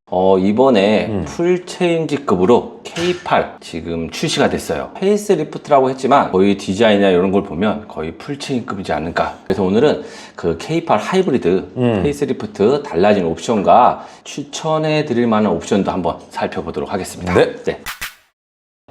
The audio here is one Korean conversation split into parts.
이번에 풀체인지급으로 K8 지금 출시가 됐어요. 페이스리프트라고 했지만 거의 디자인이나 이런 걸 보면 거의 풀체인급이지 않을까. 그래서 오늘은 그 K8 하이브리드 페이스리프트 달라진 옵션과 추천해 드릴 만한 옵션도 한번 살펴보도록 하겠습니다. 네.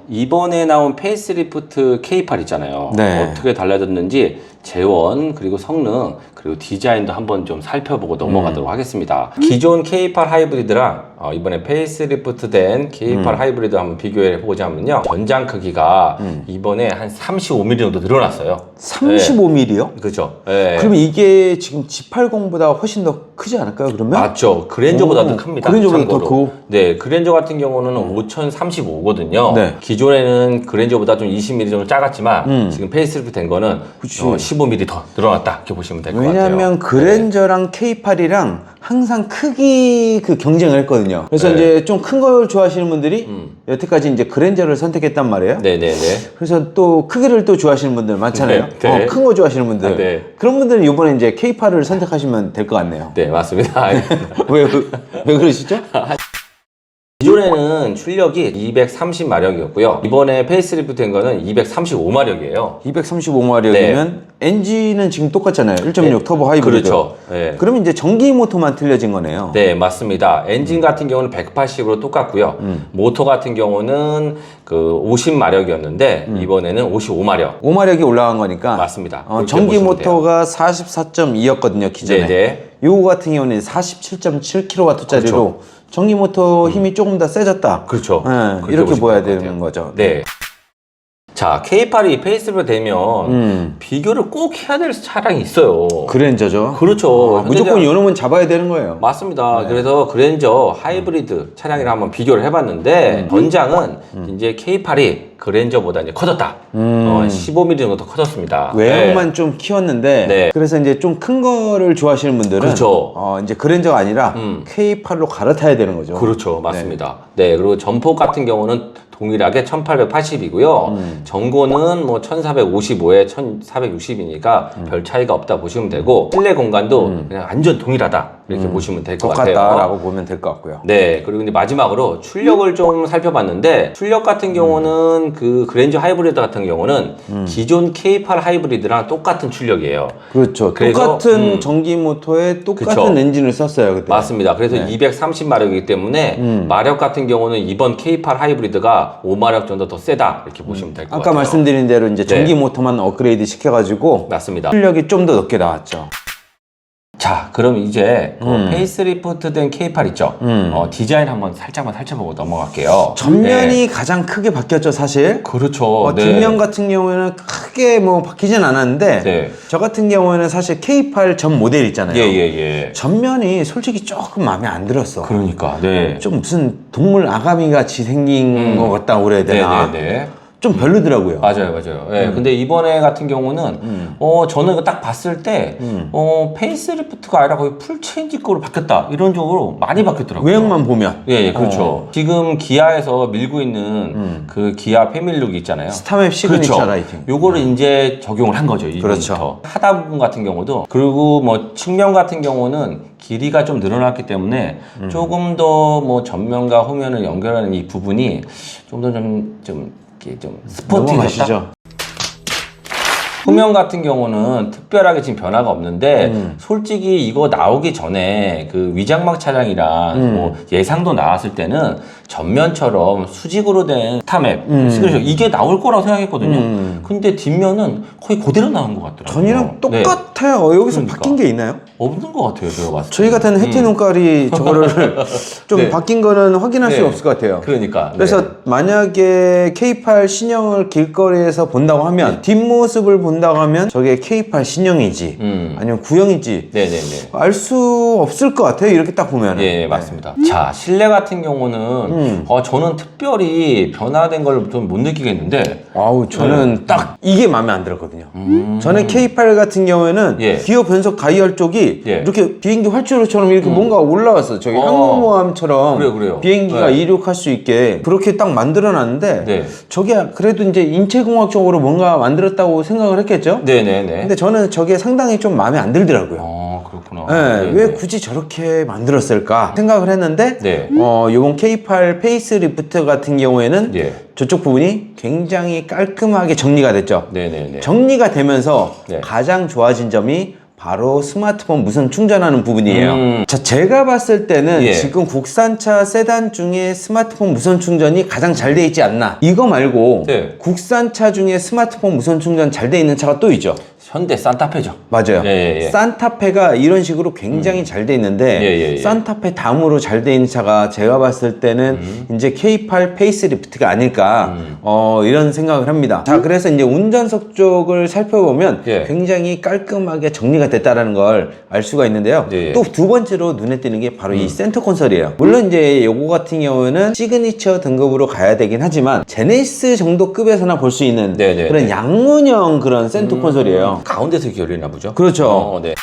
이번에 나온 페이스리프트 K8 있잖아요. 네. 어떻게 달라졌는지 재원 그리고 성능 그리고 디자인도 한번 좀 살펴보고 넘어가도록 하겠습니다. 기존 K8 하이브리드랑 이번에 페이스리프트 된 K8 하이브리드 한번 비교해 보자면요, 전장 크기가 이번에 한 35mm 정도 늘어났어요. 35mm요? 그죠? 네. 그러면 이게 지금 G80보다 훨씬 더 크지 않을까요, 그러면? 맞죠. 그랜저보다도 큽니다. 그랜저보다 참고로. 더 크고? 네, 그랜저 같은 경우는 5035거든요. 네. 기존에는 그랜저보다 좀 20mm 정도 작았지만 지금 페이스리프트 된 거는 그치. 15mm 더 늘어났다. 이렇게 보시면 될 것 같아요. 왜냐면 그랜저랑 K8이랑 항상 크기 그 경쟁을 했거든요. 그래서 네. 이제 좀 큰 걸 좋아하시는 분들이 여태까지 이제 그랜저를 선택했단 말이에요. 네네네. 그래서 또 크기를 또 좋아하시는 분들 많잖아요. 네, 네. 큰 거 좋아하시는 분들. 네. 그런 분들은 이번에 이제 K8을 선택하시면 될 것 같네요. 네, 맞습니다. 왜 그러시죠? 기존에는 출력이 230마력이었고요. 이번에 페이스리프트 된 거는 235마력이에요. 235마력이면 네. 엔진은 지금 똑같잖아요. 1.6 터보 하이브리드. 그렇죠. 네. 그러면 이제 전기 모터만 틀려진 거네요. 네, 맞습니다. 엔진 같은 경우는 180으로 똑같고요. 모터 같은 경우는 그 50마력이었는데 이번에는 55마력. 5마력이 올라간 거니까. 맞습니다. 전기 모터가 44.2였거든요, 기존에. 네네. 요거 같은 경우는 47.7kW짜리로 그렇죠. 전기 모터 힘이 조금 더 세졌다. 그렇죠. 네, 그렇게 이렇게 보시면 보야 될것 되는 같아요. 거죠. 네. 자, K8이 페이스리프트 되면 비교를 꼭 해야 될 차량이 있어요. 그랜저죠. 그렇죠. 무조건 요놈은 잡아야 되는 거예요. 맞습니다. 그래서 그랜저 하이브리드 차량이랑 한번 비교를 해봤는데 전장은 이제 K8이 그랜저보다 이제 커졌다. 15mm 정도 더 커졌습니다. 외형만 좀 키웠는데 네. 그래서 이제 좀 큰 거를 좋아하시는 분들은 그렇죠. 이제 그랜저가 아니라 K8로 갈아타야 되는 거죠. 그렇죠. 맞습니다. 네. 그리고 전폭 같은 경우는 동일하게 1880이고요. 전고는 뭐 1455에 1460이니까 별 차이가 없다 보시면 되고, 실내 공간도 그냥 완전 동일하다. 이렇게 보시면 될 것 같아요. 똑같다라고 보면 될 것 같고요. 네. 그리고 이제 마지막으로 출력을 좀 살펴봤는데, 출력 같은 경우는 그 그랜저 하이브리드 같은 경우는 기존 K8 하이브리드랑 똑같은 출력이에요. 그렇죠. 그래서, 똑같은 전기 모터에 똑같은 그쵸. 엔진을 썼어요, 그때. 맞습니다. 그래서 230마력이기 때문에 마력 같은 경우는 이번 K8 하이브리드가 5마력 정도 더 세다. 이렇게 보시면 될 것 같아요. 아까 말씀드린 대로 이제 전기 모터만 업그레이드 시켜가지고 맞습니다. 출력이 좀 더 높게 나왔죠. 자, 그럼 이제 그 페이스리프트 된 K8 있죠? 디자인 한번 살짝만 살펴보고 넘어갈게요. 전면이 가장 크게 바뀌었죠, 사실. 그렇죠. 네. 뒷면 같은 경우에는 크게 뭐 바뀌진 않았는데 네. 저 같은 경우에는 사실 K8 전 모델 있잖아요. 예. 전면이 솔직히 조금 마음에 안 들었어. 그러니까, 네. 좀 무슨 동물 아가미 같이 생긴 것 같다고 그래야 되나? 네네네. 좀 별로더라고요. 맞아요. 예. 근데 이번에 같은 경우는, 저는 이거 딱 봤을 때, 페이스리프트가 아니라 거의 풀체인지급으로 바뀌었다. 이런 쪽으로 많이 바뀌었더라고요. 외형만 보면. 예, 그렇죠. 지금 기아에서 밀고 있는 그 기아 패밀리룩 있잖아요. 스타맵 시그니처 그렇죠. 라이팅. 요거를 이제 적용을 한 거죠. 그렇죠. 하단 부분 같은 경우도. 그리고 뭐 측면 같은 경우는 길이가 좀 늘어났기 때문에 조금 더 뭐 전면과 후면을 연결하는 이 부분이 좀 더 좀 스포티해졌다. 넘어가시죠. 후면 같은 경우는 특별하게 지금 변화가 없는데 솔직히 이거 나오기 전에 그 위장막 차량이랑 뭐 예상도 나왔을 때는 전면처럼 수직으로 된 스타맵 시그니처 이게 나올 거라고 생각했거든요. 근데 뒷면은 거의 그대로 나온 것 같더라고요. 전이랑 네. 똑같아요. 여기서 그러니까. 바뀐 게 있나요? 없는 것 같아요, 제가 봤을 때. 저희 같은 혜태 눈깔이 저거를 좀 네. 바뀐 거는 확인할 네. 수 없을 것 같아요. 그러니까. 그래서 네. 만약에 K8 신형을 길거리에서 본다고 하면 뒷모습을 본다고 하면 저게 K8 신형이지 아니면 구형이지 네네네. 알 수 없을 것 같아요. 이렇게 딱 보면. 예, 맞습니다. 자, 실내 같은 경우는 저는 특별히 변화된 걸 좀 못 느끼겠는데 아우 저는 딱 이게 마음에 안 들었거든요. 저는 K8 같은 경우에는 예. 기어 변속 다이얼 쪽이 예. 이렇게 비행기 활주로처럼 이렇게 뭔가 올라왔어. 저기 항공모함처럼 그래요. 비행기가 네. 이륙할 수 있게 그렇게 딱 만들어놨는데 네. 저게 그래도 이제 인체공학적으로 뭔가 만들었다고 생각을 했겠죠. 네네네. 근데 저는 저게 상당히 좀 마음에 안 들더라고요. 그렇구나. 네, 왜 굳이 저렇게 만들었을까 생각을 했는데 네. 요번 K8 페이스리프트 같은 경우에는 예. 저쪽 부분이 굉장히 깔끔하게 정리가 됐죠. 네네네. 정리가 되면서 네. 가장 좋아진 점이 바로 스마트폰 무선 충전하는 부분이에요. 자, 제가 봤을 때는 예. 지금 국산차 세단 중에 스마트폰 무선 충전이 가장 잘 돼 있지 않나. 이거 말고 네. 국산차 중에 스마트폰 무선 충전 잘 돼 있는 차가 또 있죠. 현대 산타페죠. 맞아요. 예, 예. 산타페가 이런 식으로 굉장히 잘 돼 있는데 예, 예, 예. 산타페 다음으로 잘 돼 있는 차가 제가 봤을 때는 이제 K8 페이스리프트가 아닐까 이런 생각을 합니다. 자, 그래서 이제 운전석 쪽을 살펴보면 예. 굉장히 깔끔하게 정리가 됐다라는 걸 알 수가 있는데요. 예, 예. 또 두 번째로 눈에 띄는 게 바로 이 센터 콘솔이에요. 물론 이제 요거 같은 경우는 시그니처 등급으로 가야 되긴 하지만 제네시스 정도 급에서나 볼 수 있는 네, 네, 그런 네. 양문형 그런 센터 콘솔이에요. 가운데서 기울이나 보죠. 그렇죠. 네.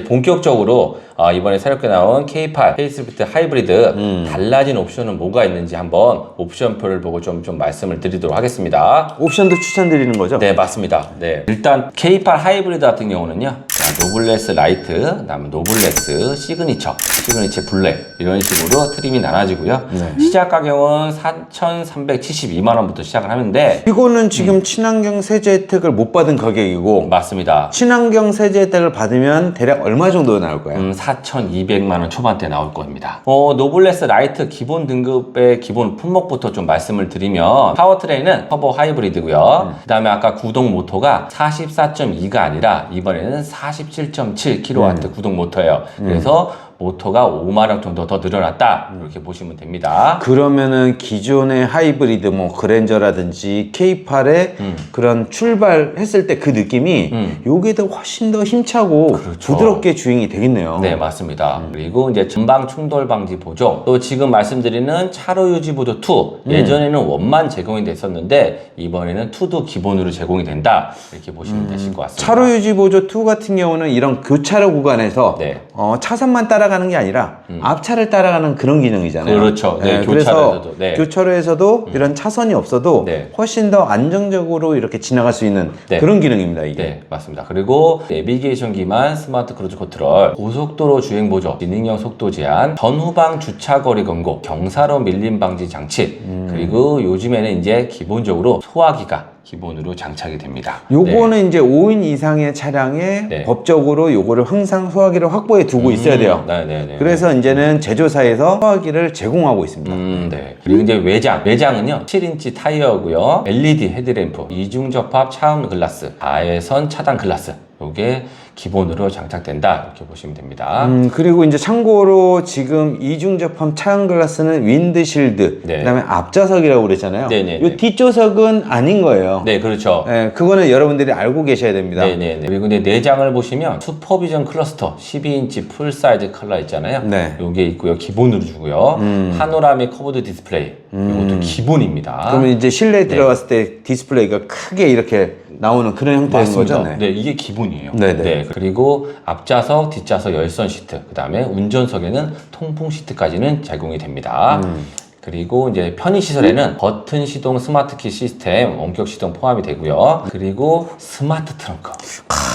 본격적으로 이번에 새롭게 나온 K8 페이스리프트 하이브리드 달라진 옵션은 뭐가 있는지 한번 옵션표를 보고 좀 말씀을 드리도록 하겠습니다. 옵션도 추천드리는 거죠? 네, 맞습니다. 네. 일단 K8 하이브리드 같은 경우는요. 노블레스 라이트, 그다음에 노블레스, 시그니처 블랙 이런 식으로 트림이 나눠지고요. 네. 시작 가격은 4,372만 원부터 시작을 하는데 이거는 지금 친환경 세제 혜택을 못 받은 가격이고 맞습니다. 친환경 세제 혜택을 받으면 대략 얼마 정도 나올 거예요? 4,200만 원 초반대 나올 겁니다. 노블레스 라이트 기본 등급의 기본 품목부터 좀 말씀을 드리면 파워트레인은 터보 하이브리드고요. 그 다음에 아까 구동 모터가 44.2가 아니라 이번에는 47.7kW 구동 모터예요. 그래서 모터가 5마력 정도 더 늘어났다 이렇게 보시면 됩니다. 그러면은 기존의 하이브리드 뭐 그랜저라든지 K8의 그런 출발했을 때 그 느낌이 요게 더 훨씬 더 힘차고 그렇죠. 부드럽게 주행이 되겠네요. 네, 맞습니다. 그리고 이제 전방 충돌 방지 보조, 또 지금 말씀드리는 차로 유지 보조 2, 예전에는 1만 제공이 됐었는데 이번에는 2도 기본으로 제공이 된다 이렇게 보시면 되실 것 같습니다. 차로 유지 보조 2 같은 경우는 이런 교차로 구간에서 네. 차선만 따라가는 게 아니라 앞차를 따라가는 그런 기능이잖아요. 그렇죠. 네, 그래서 교차로에서도, 네. 교차로에서도 이런 차선이 없어도 네. 훨씬 더 안정적으로 이렇게 지나갈 수 있는 네. 그런 기능입니다. 이게. 네, 맞습니다. 그리고 내비게이션 기반 스마트 크루즈 컨트롤, 고속도로 주행 보조, 지능형 속도 제한, 전후방 주차 거리 경고, 경사로 밀림 방지 장치, 그리고 요즘에는 이제 기본적으로 소화기가 기본으로 장착이 됩니다. 요거는 이제 5인 이상의 차량에 네. 법적으로 요거를 항상 소화기를 확보해 두고 있어야 돼요. 네네네. 그래서 이제는 제조사에서 소화기를 제공하고 있습니다. 네. 그리고 이제 외장은요 7인치 타이어고요, LED 헤드램프, 이중 접합 차음 글라스, 자외선 차단 글라스, 요게 기본으로 장착된다 이렇게 보시면 됩니다. 그리고 이제 참고로 지금 이중 접합 차양 글라스는 윈드실드, 네. 그다음에 앞좌석이라고 그랬잖아요. 네네네. 이 뒷좌석은 아닌 거예요. 네, 그렇죠. 네, 그거는 여러분들이 알고 계셔야 됩니다. 네네네. 그리고 이제 내장을 보시면 슈퍼비전 클러스터 12인치 풀 사이즈 컬러 있잖아요. 네. 요게 있고요. 기본으로 주고요. 파노라믹 커브드 디스플레이. 이것도 기본입니다. 그러면 이제 실내에 들어갔을 때 디스플레이가 크게 이렇게 나오는 그런 형태인 맞습니다. 거죠? 네, 이게 기본이에요. 네네. 네, 그리고 앞좌석, 뒷좌석 열선 시트, 그 다음에 운전석에는 통풍 시트까지는 제공이 됩니다. 그리고 이제 편의 시설에는 버튼 시동 스마트키 시스템 원격 시동 포함이 되고요. 그리고 스마트 트렁크.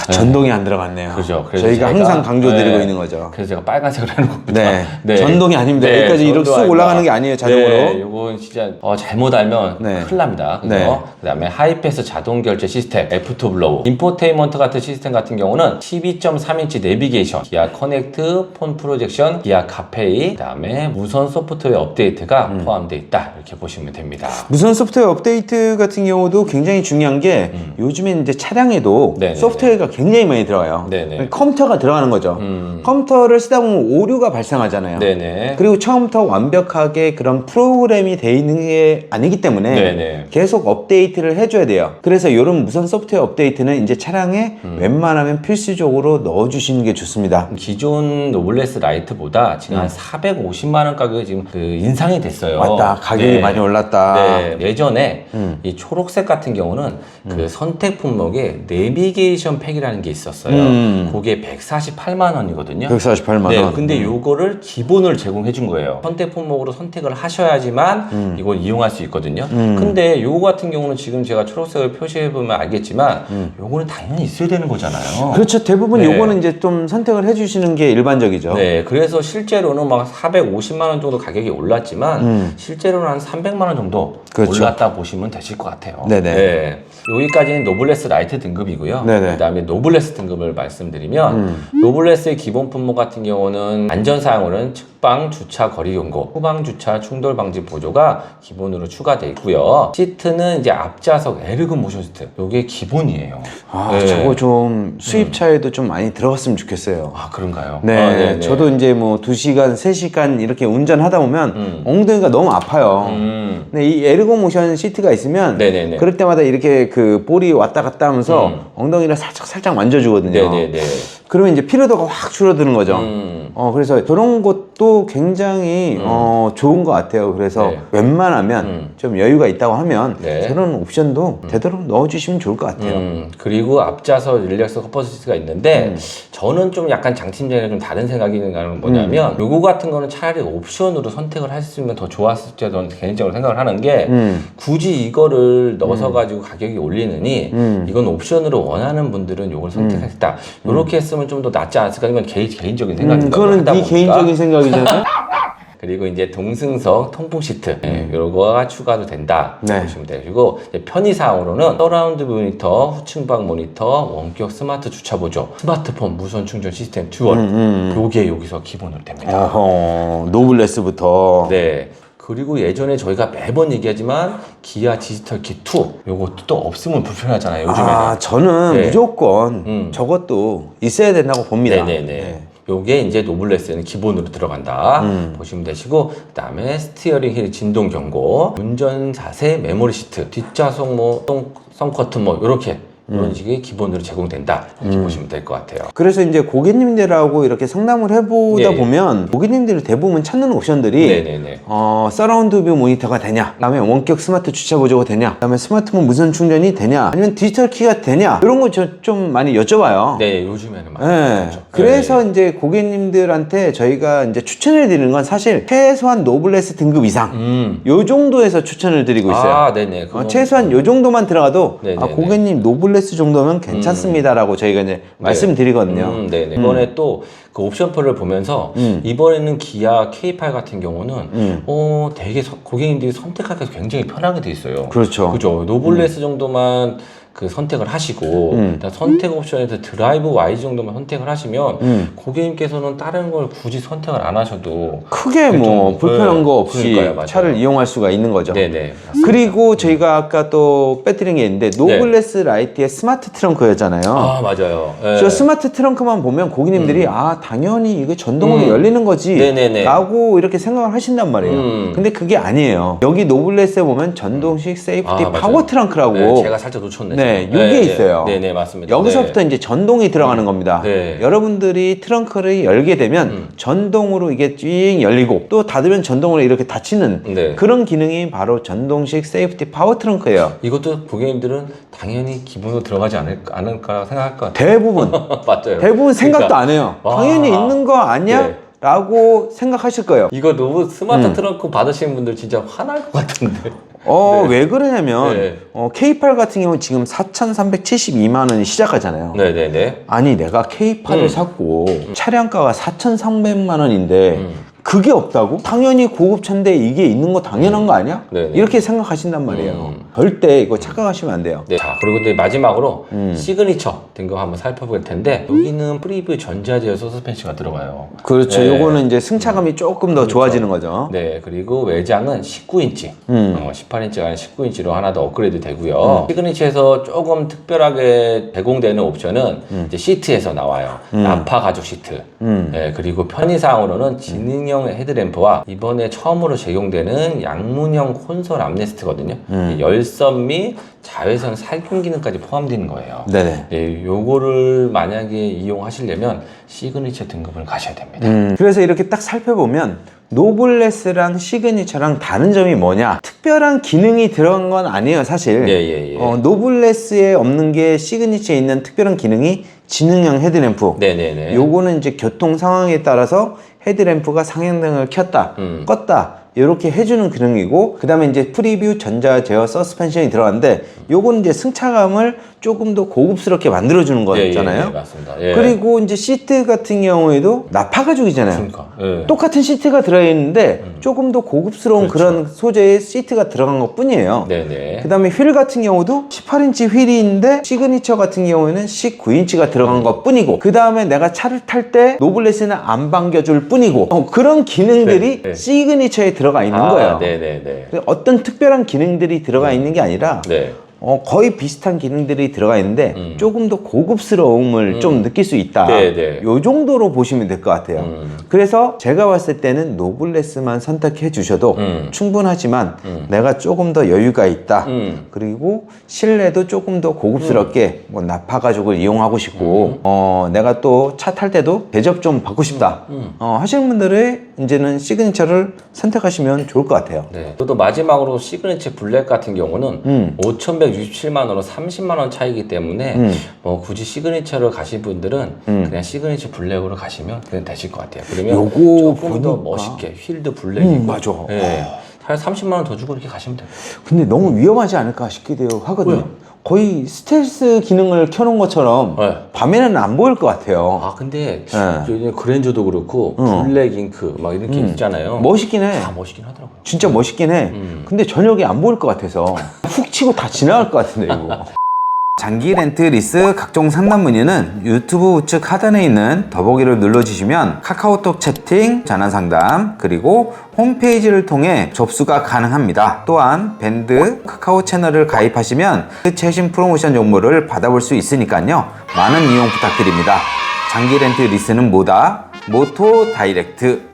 전동이 안 들어갔네요. 그죠. 그래서 저희가 제가, 항상 강조드리고 네, 있는 거죠. 그래서 제가 빨간색으로 하는 겁니다. 네. 전동이 아닙니다. 여기까지 이렇게 쑥 전도 올라가는 아닙니다. 게 아니에요, 자동으로. 네, 이건 진짜 잘못 알면 네. 큰일 납니다. 그죠? 네. 그다음에 하이패스 자동 결제 시스템, F2 블로우, 인포테인먼트 같은 시스템 같은 경우는 12.3인치 내비게이션, 기아 커넥트, 폰 프로젝션, 기아 카페이, 그다음에 무선 소프트웨어 업데이트가 포함되어 있다 이렇게 보시면 됩니다. 무선 소프트웨어 업데이트 같은 경우도 굉장히 중요한 게 요즘엔 이제 차량에도 네네네. 소프트웨어가 굉장히 많이 들어가요. 네네. 컴퓨터가 들어가는 거죠. 컴퓨터를 쓰다 보면 오류가 발생하잖아요. 네네. 그리고 처음부터 완벽하게 그런 프로그램이 돼 있는 게 아니기 때문에 네네. 계속 업데이트를 해줘야 돼요. 그래서 이런 무선 소프트웨어 업데이트는 이제 차량에 웬만하면 필수적으로 넣어주시는 게 좋습니다. 기존 노블레스 라이트보다 지금 한 450만 원 가격이 지금 인상이 됐어요. 맞다. 가격이 많이 올랐다. 네. 예전에 이 초록색 같은 경우는 그 선택 품목에 내비게이션 팩이라고 혜택이라는 게 있었어요. 그게 148만 원이거든요. 148만 네, 원. 근데 요거를 기본을 제공해 준 거예요. 선택 품목으로 선택을 하셔야지만 이걸 이용할 수 있거든요. 근데 요거 같은 경우는 지금 제가 초록색을 표시해 보면 알겠지만 요거는 당연히 있어야 되는 거잖아요. 그렇죠. 대부분 네. 요거는 이제 좀 선택을 해주시는 게 일반적이죠. 네, 그래서 실제로는 막 450만 원 정도 가격이 올랐지만 실제로는 한 300만 원 정도 그렇죠. 올랐다 보시면 되실 것 같아요. 네네. 네. 여기까지는 노블레스 라이트 등급이고요. 네네. 그다음에 노블레스 등급을 말씀드리면 노블레스의 기본 품목 같은 경우는 안전사항으로는 측방 주차 거리 경고, 후방 주차 충돌 방지 보조가 기본으로 추가되어 있고요. 시트는 이제 앞좌석 에르고 모션 시트, 요게 기본이에요. 아, 네. 저거 좀 수입차에도 좀 많이 들어갔으면 좋겠어요. 아, 그런가요? 네, 아, 네네. 저도 이제 뭐 2시간, 3시간 이렇게 운전하다 보면 엉덩이가 너무 아파요. 근데 이 에르고 모션 시트가 있으면 네네네. 그럴 때마다 이렇게 그 볼이 왔다 갔다 하면서 엉덩이를 살짝 만져주거든요. 네네네. 그러면 이제 피로도가 확 줄어드는 거죠. 그래서 저런 것도 굉장히 좋은 것 같아요. 그래서 네. 웬만하면 좀 여유가 있다고 하면 네. 저런 옵션도 되도록 넣어주시면 좋을 것 같아요. 그리고 앞좌석 릴렉스 커퍼시트가 있는데 저는 좀 약간 장팀장이랑 좀 다른 생각이 있는 건 뭐냐면 요거 같은 거는 차라리 옵션으로 선택을 했으면 더 좋았을 때 저는 개인적으로 생각을 하는 게 굳이 이거를 넣어서 가지고 가격이 올리느니 이건 옵션으로 원하는 분들은 요걸 선택했다. 요렇게 했으면 좀 더 낫지 않았을까? 이건 개인적인 생각입니다. 그거는 네 개인적인 생각이잖아요. 그리고 이제 동승석 통풍 시트 요거가 추가도 된다 네. 보시면 되시고 이제 편의사항으로는 서라운드 모니터, 후층방 모니터, 원격 스마트 주차 보조, 스마트폰 무선 충전 시스템 듀얼 요게 여기서 기본으로 됩니다. 노블레스부터. 네. 그리고 예전에 저희가 매번 얘기하지만 기아 디지털 키 2 요것도 또 없으면 불편하잖아요. 요즘에는. 아, 저는 네. 무조건 저것도 있어야 된다고 봅니다. 네네네. 네. 요게 이제 노블레스에는 기본으로 들어간다 보시면 되시고, 그 다음에 스티어링 휠 진동 경고, 운전 자세 메모리 시트, 뒷좌석 뭐 썬커튼 뭐 요렇게 이런 식의 기본으로 제공된다 이렇게 보시면 될 것 같아요. 그래서 이제 고객님들하고 이렇게 상담을 해보다 네. 보면 고객님들이 대부분 찾는 옵션들이 네네네. 서라운드 뷰 모니터가 되냐, 그다음에 원격 스마트 주차 보조가 되냐, 그다음에 스마트폰 무선 충전이 되냐, 아니면 디지털 키가 되냐, 이런 거 좀 많이 여쭤봐요. 네, 요즘에는 많이 네. 그렇죠. 그래서 이제 고객님들한테 저희가 이제 추천을 드리는 건 사실 최소한 노블레스 등급 이상 요 정도에서 추천을 드리고 있어요. 아, 네네. 그건 최소한 요 정도만 들어가도 네네네. 고객님 노블레스 정도면 괜찮습니다라고 저희가 이제 말씀드리거든요. 네네. 이번에 또 그 옵션표를 보면서 이번에는 기아 K8 같은 경우는 되게 고객님들이 선택하기가 굉장히 편하게 돼 있어요. 그렇죠. 그죠. 노블레스 정도만 그 선택을 하시고 일단 선택 옵션에서 드라이브 Y 정도만 선택을 하시면 고객님께서는 다른 걸 굳이 선택을 안 하셔도 크게 뭐 좀, 불편한 네. 거 없이 그러니까요, 맞아요. 차를 이용할 수가 있는 거죠. 네네. 맞습니다. 그리고 저희가 아까 또 빼뜨린 게 있는데 노블레스 라이트의 스마트 트렁크였잖아요. 아, 맞아요. 네. 저 스마트 트렁크만 보면 고객님들이 당연히 이게 전동으로 열리는 거지 네네네. 라고 이렇게 생각을 하신단 말이에요. 근데 그게 아니에요. 여기 노블레스에 보면 전동식 세이프티 맞아요. 파워 트렁크라고 네, 제가 살짝 놓쳤네. 네, 지금. 이게 있어요. 네네, 맞습니다. 여기서부터 이제 전동이 들어가는 겁니다. 네. 여러분들이 트렁크를 열게 되면 전동으로 이게 쭉 열리고 또 닫으면 전동으로 이렇게 닫히는 네. 그런 기능이 바로 전동식 세이프티 파워 트렁크예요. 이것도 고객님들은 당연히 기본으로 들어가지 않을까 생각할 것 같아요. 대부분 맞아요. 대부분 생각도 그러니까, 안 해요. 와. 당연히 있는 거 아니야? 네. 라고 생각하실 거예요. 이거 너무 스마트 트렁크 받으시는 분들 진짜 화날 것 같은데. 네. 왜 그러냐면 네. K8 같은 경우는 지금 4,372만 원이 시작하잖아요. 네네네. 아니 내가 K8을 샀고 차량가가 4,300만 원인데 그게 없다고? 당연히 고급차인데 이게 있는 거 당연한 거 아니야? 네네. 이렇게 생각하신단 말이에요. 절대 이거 착각하시면 안 돼요. 네. 자, 그리고 이제 마지막으로 시그니처 등급 한번 살펴볼 텐데 여기는 프리뷰 전자제어 서스펜션가 들어가요. 그렇죠. 네. 요거는 이제 승차감이 조금 더 좋아지는 거죠. 네, 그리고 외장은 19인치, 18인치가 아니라 19인치로 하나 더 업그레이드 되고요. 시그니처에서 조금 특별하게 제공되는 옵션은 이제 시트에서 나와요. 나파 가죽 시트. 네, 그리고 편의사항으로는 지능형 헤드램프와 이번에 처음으로 적용되는 양문형 콘솔 암레스트거든요. 열선 및 자외선 살균 기능까지 포함되는 거예요. 네네. 네, 요거를 만약에 이용하시려면 시그니처 등급을 가셔야 됩니다. 그래서 이렇게 딱 살펴보면 노블레스랑 시그니처랑 다른 점이 뭐냐? 특별한 기능이 들어간 건 아니에요, 사실. 예. 노블레스에 없는 게 시그니처에 있는 특별한 기능이 지능형 헤드램프. 네네네. 요거는 이제 교통 상황에 따라서 헤드램프가 상향등을 켰다, 껐다 이렇게 해주는 기능이고, 그 다음에 이제 프리뷰 전자 제어 서스펜션이 들어갔는데 요거는 이제 승차감을 조금 더 고급스럽게 만들어주는 거잖아요. 예, 맞습니다. 예. 그리고 이제 시트 같은 경우에도 나파 가죽이잖아요. 그러니까. 예. 똑같은 시트가 들어있는데 조금 더 고급스러운 그렇죠. 그런 소재의 시트가 들어간 것 뿐이에요. 네네. 그 다음에 휠 같은 경우도 18인치 휠인데 시그니처 같은 경우에는 19인치가 들어간 것 뿐이고, 그 다음에 내가 차를 탈 때 노블레스는 안 반겨줄 뿐이고, 그런 기능들이 네. 시그니처에 들어가 있는 거예요. 네네네. 어떤 특별한 기능들이 들어가 있는 게 아니라 네. 거의 비슷한 기능들이 들어가 있는데 조금 더 고급스러움을 좀 느낄 수 있다. 네. 요 정도로 보시면 될 것 같아요. 그래서 제가 봤을 때는 노블레스만 선택해 주셔도 충분하지만 내가 조금 더 여유가 있다. 그리고 실내도 조금 더 고급스럽게 뭐 나파 가죽을 이용하고 싶고 내가 또 차 탈 때도 대접 좀 받고 싶다. 하시는 분들은 이제는 시그니처를 선택하시면 좋을 것 같아요. 네. 또 마지막으로 시그니처 블랙 같은 경우는 5,167만 원으로 30만 원 차이기 때문에 뭐 굳이 시그니처를 가실 분들은 그냥 시그니처 블랙으로 가시면 그냥 되실 것 같아요. 그러면 요거 조금 더 보니까. 멋있게 휠도 블랙이고 맞아. 네. 한 30만 원 더 주고 이렇게 가시면 돼요. 근데 너무 위험하지 않을까 싶기도 하거든요. 왜요? 거의 스텔스 기능을 켜놓은 것처럼 네. 밤에는 안 보일 것 같아요. 아 근데 네. 그랜저도 그렇고 블랙 잉크 막 이렇게 있잖아요. 멋있긴 해. 다 멋있긴 하더라고요. 진짜 멋있긴 해. 근데 저녁에 안 보일 것 같아서 훅 치고 다 지나갈 것 같은데 이거. 장기 렌트 리스 각종 상담 문의는 유튜브 우측 하단에 있는 더보기를 눌러주시면 카카오톡 채팅, 전화 상담, 그리고 홈페이지를 통해 접수가 가능합니다. 또한 밴드 카카오 채널을 가입하시면 최신 프로모션 정보를 받아볼 수 있으니까요. 많은 이용 부탁드립니다. 장기 렌트 리스는 뭐다? 모토 다이렉트.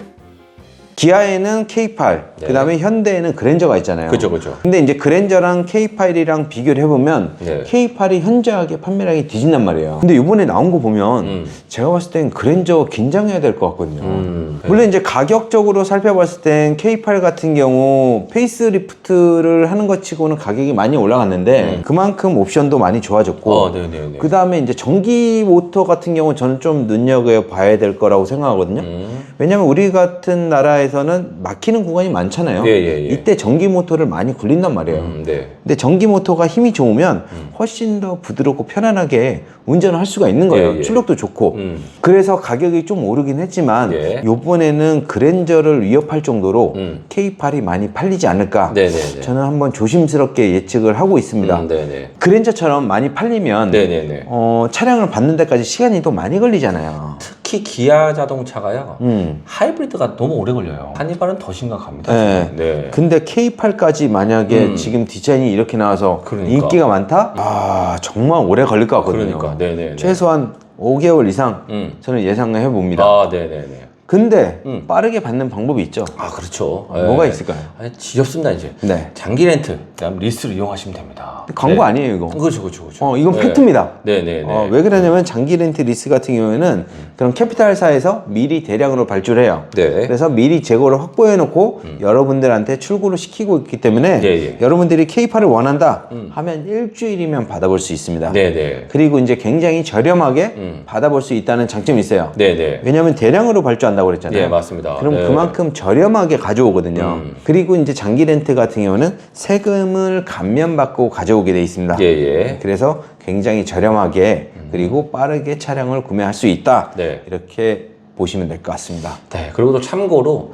기아에는 K8, 네. 그 다음에 현대에는 그랜저가 있잖아요. 그죠. 근데 이제 그랜저랑 K8이랑 비교를 해보면 네. K8이 현저하게 판매량이 뒤진단 말이에요. 근데 이번에 나온 거 보면 제가 봤을 땐 그랜저 긴장해야 될 것 같거든요. 네. 물론 이제 가격적으로 살펴봤을 땐 K8 같은 경우 페이스리프트를 하는 것 치고는 가격이 많이 올라갔는데 그만큼 옵션도 많이 좋아졌고 네네네. 그 다음에 이제 전기 모터 같은 경우 저는 좀 눈여겨봐야 될 거라고 생각하거든요. 왜냐면 우리 같은 나라에서는 막히는 구간이 많잖아요. 예. 이때 전기 모터를 많이 굴린단 말이에요. 네. 근데 전기 모터가 힘이 좋으면 훨씬 더 부드럽고 편안하게 운전을 할 수가 있는 거예요. 예. 출력도 좋고. 그래서 가격이 좀 오르긴 했지만 예. 요번에는 그랜저를 위협할 정도로 K8이 많이 팔리지 않을까. 네네네. 저는 한번 조심스럽게 예측을 하고 있습니다. 네네. 그랜저처럼 많이 팔리면 네네네. 차량을 받는 데까지 시간이 더 많이 걸리잖아요. 특히 기아 자동차가요. 하이브리드가 너무 오래 걸려요. 한니발은 더 심각합니다. 네. 네. 근데 K8까지 만약에 지금 디자인이 이렇게 나와서 그러니까. 인기가 많다? 아, 정말 오래 걸릴 것 같거든요. 그러니까. 네네네. 최소한 5개월 이상 저는 예상을 해봅니다. 아, 네네네. 근데 빠르게 받는 방법이 있죠. 아, 그렇죠. 뭐가 있을까요? 아니, 지겹습니다, 이제. 네. 장기 렌트, 그다음 리스를 이용하시면 됩니다. 광고 아니에요, 이거. 그렇죠. 이건 네. 팩트입니다. 네네네. 왜 그러냐면 장기 렌트 리스 같은 경우에는 그런 캐피탈사에서 미리 대량으로 발주를 해요. 네. 그래서 미리 재고를 확보해 놓고 여러분들한테 출고를 시키고 있기 때문에 예. 여러분들이 K8을 원한다 하면 일주일이면 받아볼 수 있습니다. 네네. 그리고 이제 굉장히 저렴하게 받아볼 수 있다는 장점이 있어요. 네네. 왜냐하면 대량으로 발주한다고 그랬잖아요. 네, 맞습니다. 그럼 네. 그만큼 저렴하게 가져오거든요. 그리고 이제 장기 렌트 같은 경우는 세금을 감면받고 가져오게 돼 있습니다. 예. 그래서 굉장히 저렴하게 그리고 빠르게 차량을 구매할 수 있다. 네. 이렇게 보시면 될 것 같습니다. 네, 그리고 또 참고로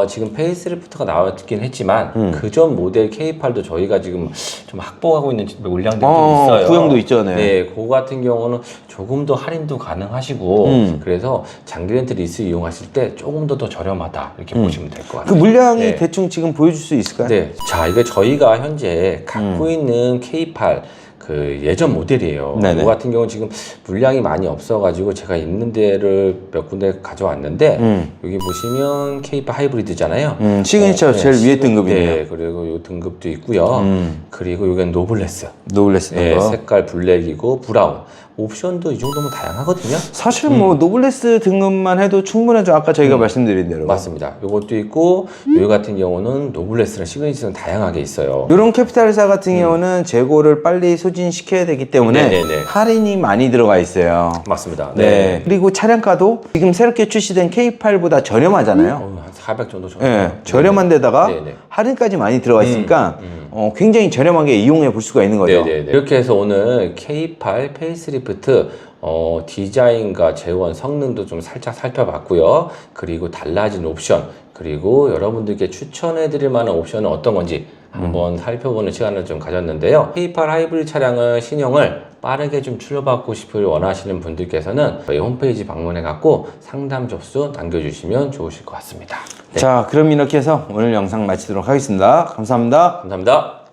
지금 페이스리프트가 나왔긴 했지만 그전 모델 K8도 저희가 지금 좀 확보하고 있는 물량들이 좀 있어요. 구형도 있죠, 네. 네, 그거 같은 경우는 조금 더 할인도 가능하시고 그래서 장기 렌트 리스 이용하실 때 조금 더 저렴하다 이렇게 보시면 될 것 그 같아요. 물량이 네. 대충 지금 보여줄 수 있을까요? 네, 자 이게 저희가 현재 갖고 있는 K8 그 예전 모델이에요. 네네. 이거 같은 경우는 지금 물량이 많이 없어가지고 제가 있는 데를 몇 군데 가져왔는데 여기 보시면 K8 하이브리드잖아요. 시그니처 제일 위에 등급이네요. 네, 그리고 요 등급도 있고요. 그리고 여기는 노블레스. 노블레스 네, 거. 색깔 블랙이고 브라운. 옵션도 이 정도면 다양하거든요. 사실 뭐 노블레스 등급만 해도 충분하죠. 아까 저희가 말씀드린 대로. 맞습니다. 요것도 있고 여기 같은 경우는 노블레스랑 시그니처는 다양하게 있어요. 이런 캐피탈사 같은 경우는 재고를 빨리 소진시켜야 되기 때문에 네네네. 할인이 많이 들어가 있어요. 맞습니다. 네. 그리고 차량가도 지금 새롭게 출시된 K8보다 저렴하잖아요. 한 400 정도 네. 저렴한 데다가 네네. 할인까지 많이 들어가 있으니까 굉장히 저렴하게 이용해 볼 수가 있는 거죠. 네네네. 이렇게 해서 오늘 K8 페이스리프트 디자인과 재원, 성능도 좀 살짝 살펴봤고요. 그리고 달라진 옵션, 그리고 여러분들께 추천해드릴 만한 옵션은 어떤 건지 한번 살펴보는 시간을 좀 가졌는데요. K8 하이브리드 차량은 신형을 빠르게 좀 출고받고 싶을 원하시는 분들께서는 저희 홈페이지 방문해 갖고 상담 접수 남겨주시면 좋으실 것 같습니다. 네. 자, 그럼 이렇게 해서 오늘 영상 마치도록 하겠습니다. 감사합니다. 감사합니다.